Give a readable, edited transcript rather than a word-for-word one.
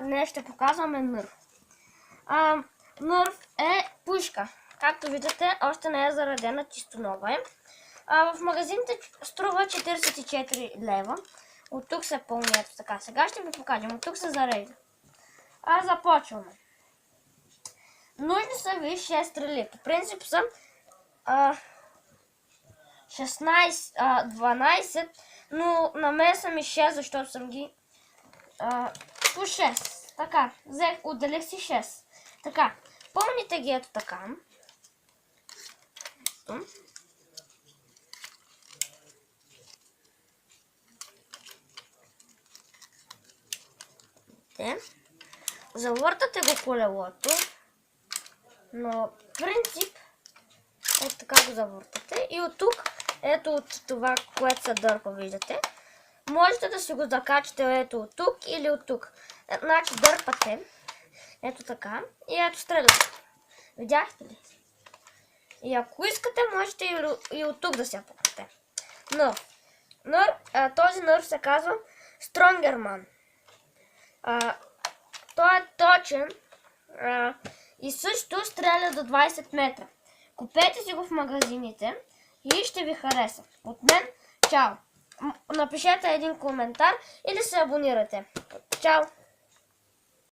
Днес ще показваме Нърв. Нърв е пушка. Както виждате, още не е заредена, чисто нова е. В магазините струва 44 лева. От тук се пълни ето така. Сега ще ви покажем. От тук се зарежда. Започваме. Нужни са ви 6 стрели. По принцип са 12, но на мен са ми 6, защото съм ги по 6. Така, отделих си 6. Така, пълните ги ето така. Завъртате го колелото, но принцип ето така го завъртате и от тук, ето от това, което се дърпа, виждате, можете да си го закачате ето от тук или от тук. Значи дърпате ето така и ето стреляте. Видяхте ли? И ако искате, можете и от тук да се пукнете. Но този нърв се казва Strongerman. Той е точен и също стреля до 20 метра. Купете си го в магазините и ще ви хареса. От мен, чао! Напишете един коментар или се абонирате. Чао!